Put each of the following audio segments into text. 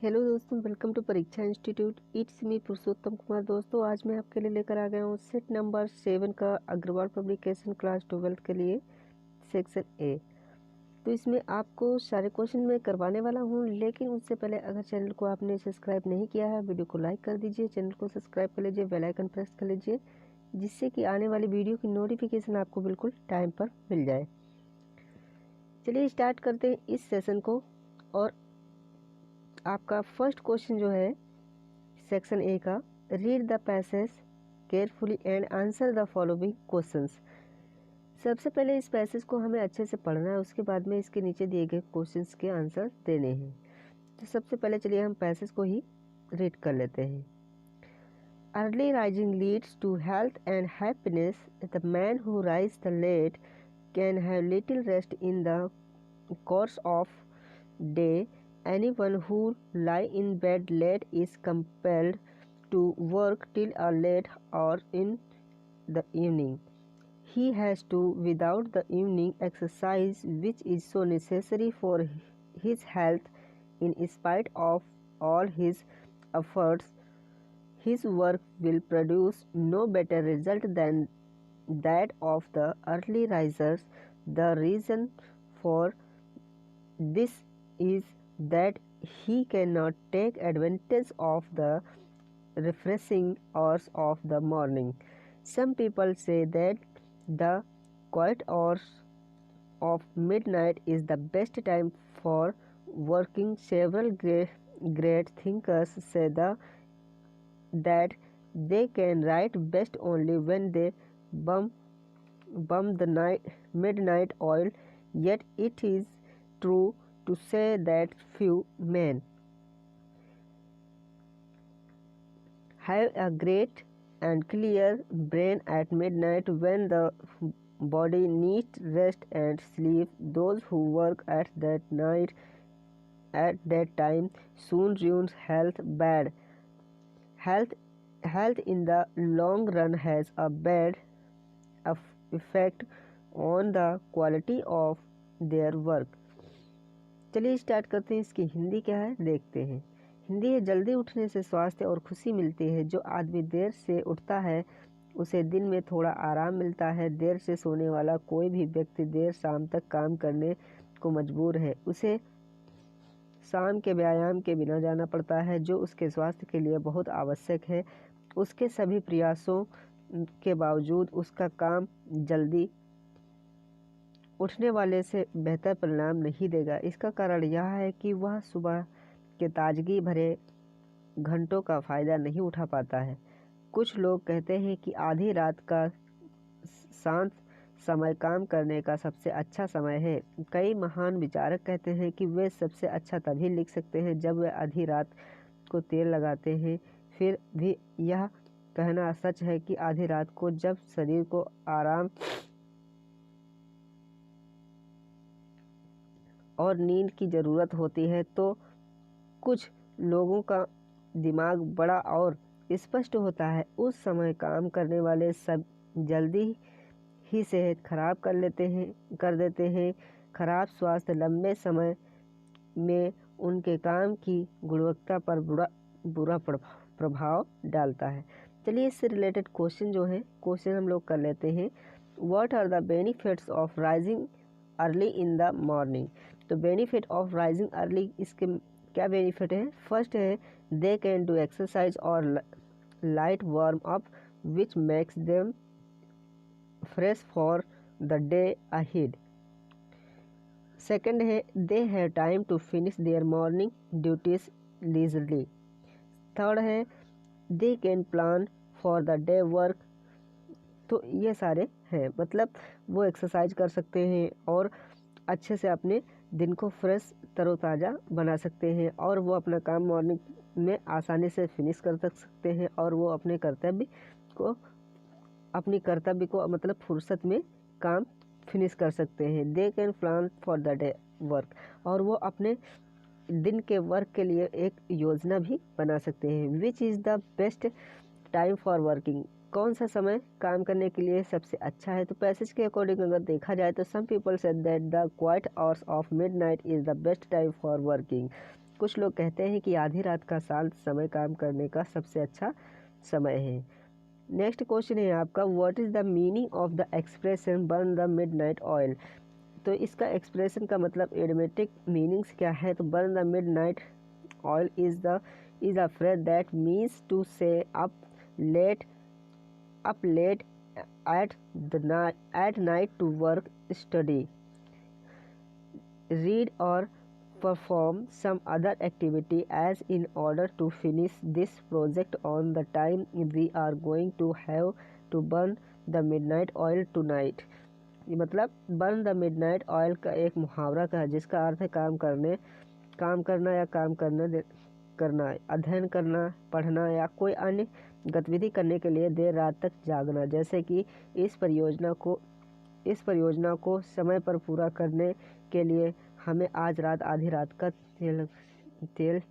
Hello दोस्तों, welcome to परीक्षा institute. It's me पुरुषोत्तम कुमार। दोस्तों, आज मैं आपके लिए लेकर आ गया हूँ सेट नंबर 7 का अग्रवाल पब्लिकेशन क्लास 12 के लिए सेक्शन ए। तो इसमें आपको सारे क्वेश्चन मैं करवाने वाला हूँ, लेकिन उससे पहले अगर चैनल को आपने सब्सक्राइब नहीं किया है, वीडियो को लाइक कर दीजिए, चैनल को सब्सक्राइब कर लीजिए, बेल आइकन प्रेस कर लीजिए, जिससे कि आने वाली वीडियो की नोटिफिकेशन आपको बिल्कुल टाइम पर मिल जाए। चलिए स्टार्ट करते हैं इस सेशन को। और आपका फर्स्ट क्वेश्चन जो है सेक्शन ए का, read the passage carefully and answer the following questions. सबसे पहले इस पैसेज को हमें अच्छे से पढ़ना है, उसके बाद में इसके नीचे दिए गए क्वेश्चंस के आंसर देने हैं। तो सबसे पहले चलिए हम पैसेज को ही रीड कर लेते हैं। Early rising leads to health and happiness. The man who rise the late can have little rest in the course of day. Anyone who lie in bed late is compelled to work till a late hour in the evening. He has to without the evening exercise, which is so necessary for his health. In spite of all his efforts, his work will produce no better result than that of the early risers. The reason for this is that he cannot take advantage of the refreshing hours of the morning. Some people say that the quiet hours of midnight is the best time for working. Several great thinkers say that they can write best only when they bum the midnight oil. Yet it is true to say that few men have a great and clear brain at midnight, when the body needs rest and sleep. Those who work at that time soon ruins health. Bad health in the long run has a bad effect on the quality of their work. चलिए start करते हैं। इसकी हिंदी क्या है देखते हैं। हिंदी है, जल्दी उठने से स्वास्थ्य और खुशी मिलती है। जो आदमी देर से उठता है उसे दिन में थोड़ा आराम मिलता है। देर से सोने वाला कोई भी व्यक्ति देर शाम तक काम करने को मजबूर है। उसे शाम के व्यायाम के बिना जाना पड़ता है, जो उसके स्वास्थ्य के लिए बहुत आवश्यक है। उसके सभी प्रयासों के बावजूद उसका काम जल्दी उठने वाले से बेहतर परिणाम नहीं देगा। इसका कारण यह है कि वह सुबह के ताजगी भरे घंटों का फ़ायदा नहीं उठा पाता है। कुछ लोग कहते हैं कि आधी रात का शांत समय काम करने का सबसे अच्छा समय है। कई महान विचारक कहते हैं कि वे सबसे अच्छा तभी लिख सकते हैं जब वे आधी रात को तेल लगाते हैं। फिर भी यह कहना सच है कि आधी रात को जब शरीर को आराम और नींद की ज़रूरत होती है, तो कुछ लोगों का दिमाग बड़ा और स्पष्ट होता है। उस समय काम करने वाले सब जल्दी ही सेहत खराब कर देते हैं। खराब स्वास्थ्य लंबे समय में उनके काम की गुणवत्ता पर बुरा प्रभाव डालता है। चलिए इससे रिलेटेड क्वेश्चन जो है क्वेश्चन हम लोग कर लेते हैं। What are the benefits of rising early in the morning. तो बेनिफिट ऑफ राइजिंग अर्ली, इसके क्या बेनिफिट है। फर्स्ट है, दे कैन डू एक्सरसाइज और light warm up which makes them fresh for the day ahead. Second है, they have time to finish their morning duties leisurely. Third है, they can plan for the day work. तो ये सारे हैं, मतलब वो exercise कर सकते हैं और अच्छे से अपने दिन को फ्रेश तरोताज़ा बना सकते हैं, और वो अपना काम मॉर्निंग में आसानी से फिनिश कर सकते हैं, और वो अपने कर्तव्य को मतलब फुर्सत में काम फिनिश कर सकते हैं। दे can plan for the day work, और वो अपने दिन के वर्क के लिए एक योजना भी बना सकते हैं। Which is the best time for working. कौन सा समय काम करने के लिए सबसे अच्छा है? तो पैसेज के अकॉर्डिंग अगर देखा जाए तो some people said that the quiet hours of midnight is the best time for working. कुछ लोग कहते हैं कि आधी रात का शांत समय काम करने का सबसे अच्छा समय है। नेक्स्ट क्वेश्चन है आपका, what is the meaning of the expression burn the midnight oil? तो इसका एक्सप्रेशन का मतलब एडमेटिक मीनिंग्स क्या है? तो burn the midnight oil is a phrase that means to say late up late at night to work, study, read or perform some other activity as in order to finish this project on the time we are going to have to burn the midnight oil tonight। ये मतलब burn the midnight oil का एक मुहावरा का है जिसका अर्थ है काम करना या करना, अध्ययन करना, पढ़ना या कोई अन्य गतिविधि करने के लिए देर रात तक जागना। जैसे कि इस परियोजना को समय पर पूरा करने के लिए हमें आज रात आधी रात का तेल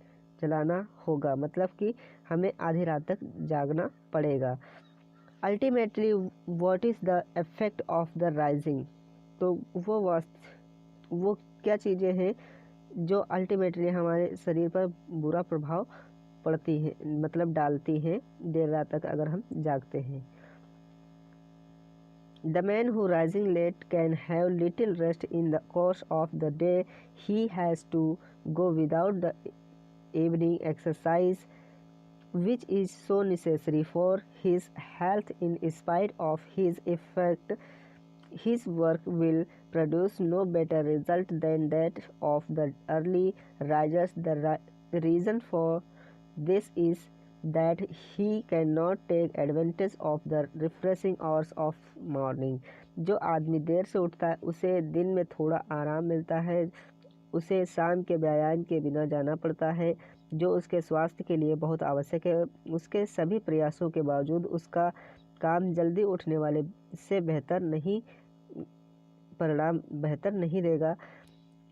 जलाना होगा, मतलब कि हमें आधी रात तक जागना पड़ेगा। Ultimately what is the effect of the rising? तो वो क्या चीज़ें हैं जो अल्टीमेटली हमारे शरीर पर बुरा प्रभाव पड़ती है, मतलब डालती हैं देर रात तक अगर हम जागते हैं। The man who rising late can have little rest in the course of the day. He has to go without the evening exercise, which is so necessary for his health. In spite of his effect, his work will produce no better result than that of the early risers. The reason for this is that he cannot take advantage of the refreshing hours of morning। जो आदमी देर से उठता है उसे दिन में थोड़ा आराम मिलता है, उसे शाम के व्यायाम के बिना जाना पड़ता है जो उसके स्वास्थ्य के लिए बहुत आवश्यक है। उसके सभी प्रयासों के बावजूद उसका काम जल्दी उठने वाले से परिणाम बेहतर नहीं देगा।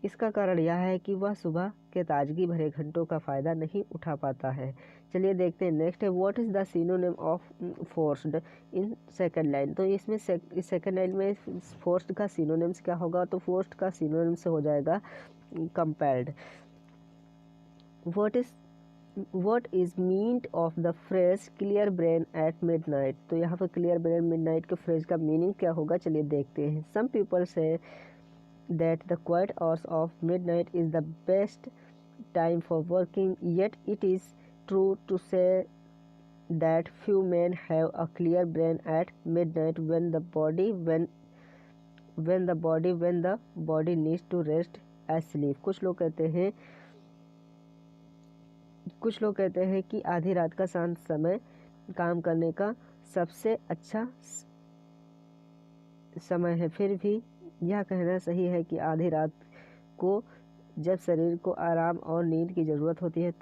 इसका कारण यह है कि वह सुबह के ताजगी भरे घंटों का फ़ायदा नहीं उठा पाता है। चलिए देखते हैं नेक्स्ट है, what is the synonym of forced in second line? तो इसमें सेकंड लाइन में फोर्स्ड का सिनोनिम्स क्या होगा? तो फोर्स्ड का सिनोनिम से हो जाएगा compelled. What is meant of the phrase clear brain at midnight? तो यहाँ पर clear brain midnight के phrase का meaning क्या होगा? चलिए देखते हैं। Some people say that the quiet hours of midnight is the best time for working, yet it is true to say that few men have a clear brain at midnight when the body needs to rest as sleep। कुछ लोग कहते हैं कि आधी रात का शांत समय काम करने का सबसे अच्छा समय है। फिर भी यह कहना सही है कि आधी रात को जब शरीर को आराम और नींद की ज़रूरत होती है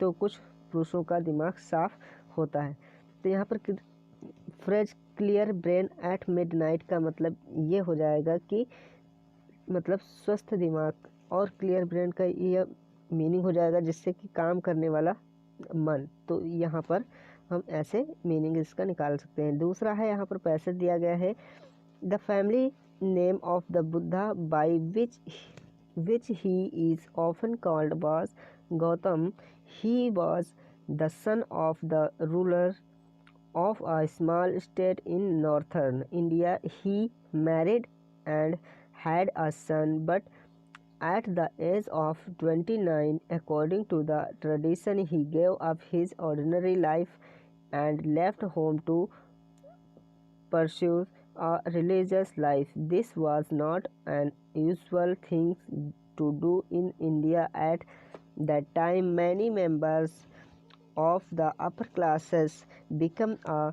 तो कुछ पुरुषों का दिमाग साफ होता है। तो यहाँ पर phrase clear brain at midnight का मतलब ये हो जाएगा कि मतलब स्वस्थ दिमाग, और क्लियर ब्रेन का यह मीनिंग हो जाएगा जिससे कि काम करने वाला मन। तो यहाँ पर हम ऐसे मीनिंग इसका निकाल सकते हैं। दूसरा है यहाँ पर पैसेज दिया गया है, the family name of the Buddha by which he is often called was Gautam. He was the son of the ruler of a small state in northern India. He married and had a son, but at the age of 29, according to the tradition, he gave up his ordinary life and left home to pursue a religious life. This was not an usual thing to do in India at that time. Many members of the upper classes became a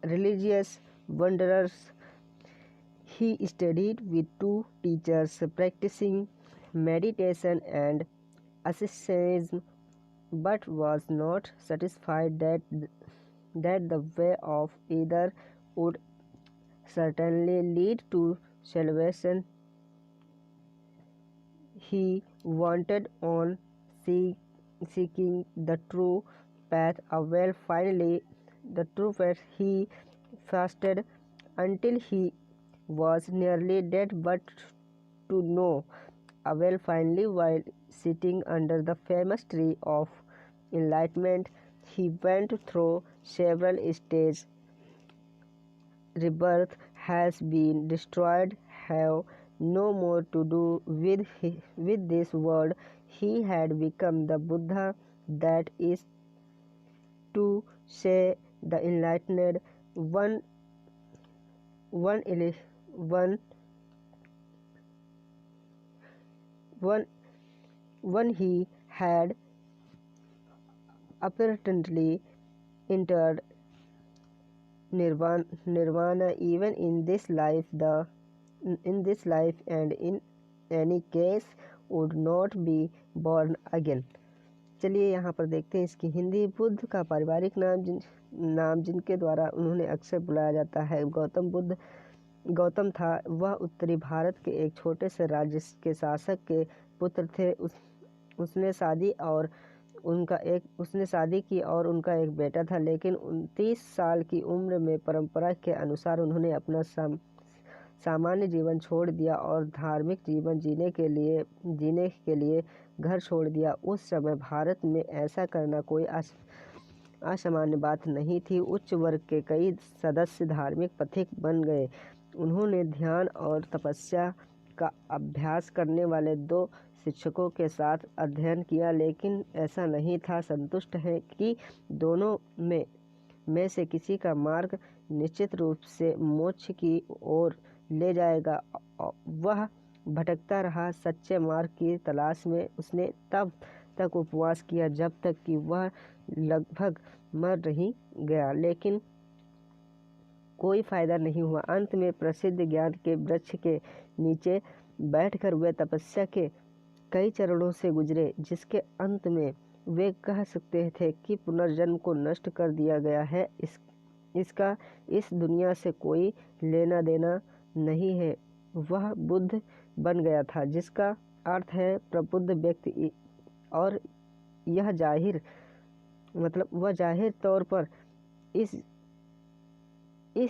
religious wanderers. He studied with two teachers, practicing meditation and asceticism, but was not satisfied that the way of either would certainly lead to salvation. He wanted on seeking the true path a well. Finally, the true path, he fasted until he was nearly dead, but to no avail. Finally, while sitting under the famous tree of enlightenment, he went through several stages. Rebirth has been destroyed, have no more to do with this world. He had become the Buddha, that is to say, the enlightened one. One, one, one, one he had apparently entered nirvana even in this life. And in any case would not be born again. चलिए यहाँ पर देखते हैं इसकी हिंदी। बुद्ध का पारिवारिक नाम जिनके द्वारा उन्होंने अक्सर बुलाया जाता है गौतम था। वह उत्तरी भारत के एक छोटे से राज्य के शासक के पुत्र थे। उसने शादी की और उनका एक बेटा था, लेकिन 29 साल की उम्र में परंपरा के अनुसार उन्होंने अपना सामान्य जीवन छोड़ दिया और धार्मिक जीवन जीने के लिए घर छोड़ दिया। उस समय भारत में ऐसा करना कोई असामान्य बात नहीं थी। उच्च वर्ग के कई सदस्य धार्मिक पथिक बन गए। उन्होंने ध्यान और तपस्या का अभ्यास करने वाले 2 शिक्षकों के साथ अध्ययन किया, लेकिन ऐसा नहीं था संतुष्ट है कि दोनों में से किसी का मार्ग निश्चित रूप से मोक्ष की ओर ले जाएगा। वह भटकता रहा सच्चे मार्ग की तलाश में। उसने तब तक उपवास किया जब तक कि वह लगभग मर नहीं गया, लेकिन कोई फायदा नहीं हुआ। अंत में प्रसिद्ध ज्ञान के वृक्ष के नीचे बैठकर वे तपस्या के कई चरणों से गुजरे, जिसके अंत में वे कह सकते थे कि पुनर्जन्म को नष्ट कर दिया गया है। इसका इस दुनिया से कोई लेना देना नहीं है। वह बुद्ध बन गया था, जिसका अर्थ है प्रबुद्ध व्यक्ति, और यह वह जाहिर तौर पर इस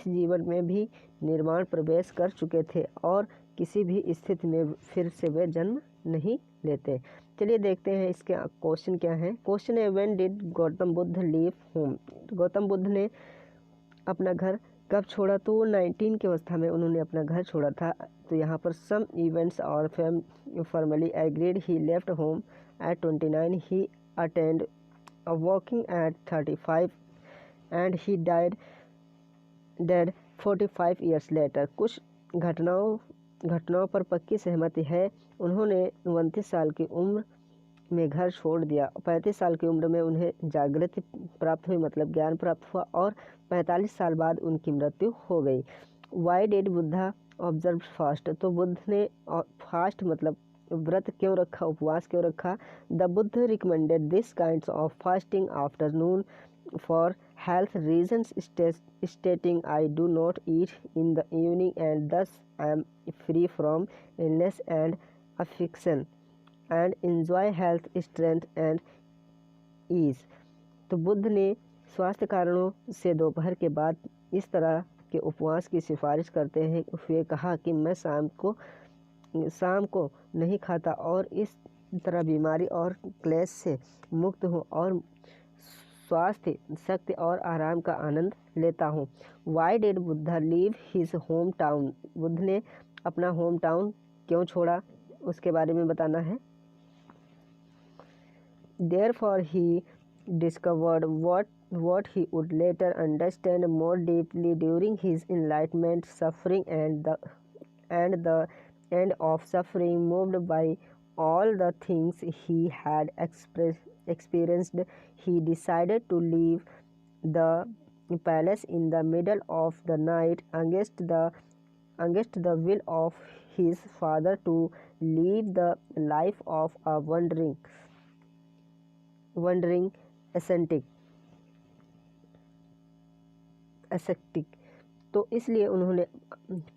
जीवन में भी निर्माण प्रवेश कर चुके थे और किसी भी स्थिति में फिर से वे जन्म नहीं लेते। चलिए देखते हैं इसके क्वेश्चन क्या है। क्वेश्चन है, when did Gautam Buddha leave home? Gautam Buddha ने अपना घर कब छोड़ा? तो 19 की अवस्था में उन्होंने अपना घर छोड़ा था। तो यहाँ पर सम इवेंट्स और formally agreed he left home at 29, he attend a walking at 35 and he died 45 years later। कुछ घटनाओं पर पक्की सहमति है। उन्होंने 29 साल की उम्र में घर छोड़ दिया। 35 साल की उम्र में उन्हें जागृति प्राप्त हुई, मतलब ज्ञान प्राप्त हुआ, और 45 साल बाद उनकी मृत्यु हो गई। Why did Buddha observe fast? तो बुद्ध ने फास्ट मतलब व्रत क्यों रखा, उपवास क्यों रखा? The Buddha recommended this kind of fasting afternoon for health reasons, stating I do not eat in the evening and thus I am free from illness and affliction and enjoy health, strength and ease. तो बुद्ध ने स्वास्थ्य कारणों से दोपहर के बाद इस तरह के उपवास की सिफारिश करते हैं। वे कहा कि मैं शाम को नहीं खाता और इस तरह बीमारी और क्लेश से मुक्त हूँ और स्वास्थ्य, शक्ति और आराम का आनंद लेता हूँ। Why did Buddha leave his home town? Buddha ने अपना होम टाउन क्यों छोड़ा, उसके बारे में बताना है। Therefore he discovered what he would later understand more deeply during his enlightenment, suffering and the end of suffering, moved by all the things he had experienced, he decided to leave the palace in the middle of the night against the will of his father, to live the life of a wandering ascetic। तो इसलिए उन्होंने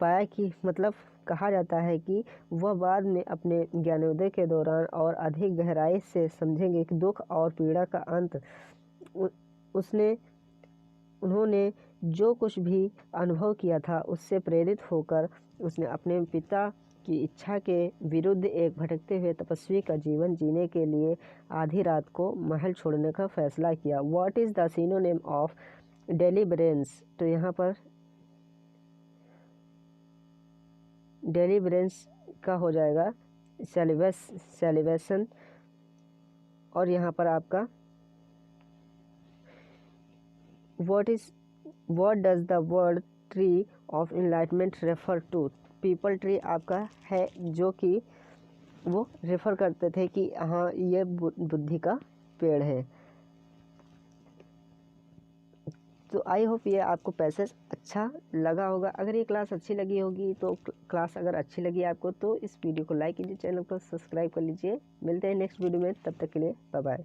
पाया कि मतलब कहा जाता है कि वह बाद में अपने ज्ञानोदय के दौरान और अधिक गहराई से समझेंगे कि दुख और पीड़ा का अंत उन्होंने जो कुछ भी अनुभव किया था उससे प्रेरित होकर उसने अपने पिता की इच्छा के विरुद्ध एक भटकते हुए तपस्वी का जीवन जीने के लिए आधी रात को महल छोड़ने का फैसला किया। What is the synonym of deliverance? तो यहाँ पर डेलिबरेंस का हो जाएगा सेलिब्रेशन, और यहाँ पर आपका what does the word tree of enlightenment refer to? Peepal tree आपका है जो कि वो रेफर करते थे कि हाँ ये बुद्धि का पेड़ है। तो आई होप ये आपको पैसेज अच्छा लगा होगा। अगर ये क्लास अच्छी लगी होगी तो क्लास अगर अच्छी लगी आपको तो इस वीडियो को लाइक कीजिए, चैनल को सब्सक्राइब कर लीजिए। मिलते हैं नेक्स्ट वीडियो में, तब तक के लिए बाय बाय।